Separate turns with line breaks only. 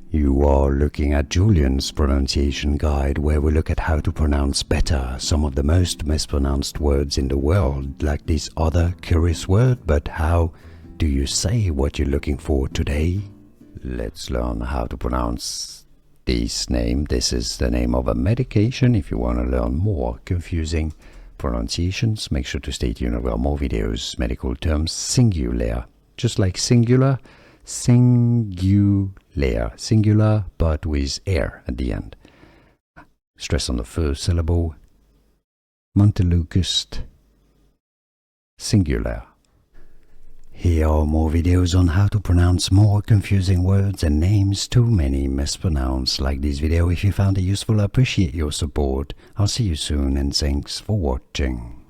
You are looking at Julian's pronunciation guide, where we look at how to pronounce better some of the most mispronounced words in the world, like this other curious word. But how do you say what you're looking for today? Let's learn how to pronounce this name. This is the name of a medication. If you want to learn more confusing pronunciations, make sure to stay tuned for more videos. Medical terms: Singulair, just like singular, Singulair, singular but with air at the end. Stress on the first syllable. Montelukist, Singulair. Here are more videos on how to pronounce more confusing words and names too many mispronounced. Like this video if you found it useful. I appreciate your support. I'll see you soon and thanks for watching.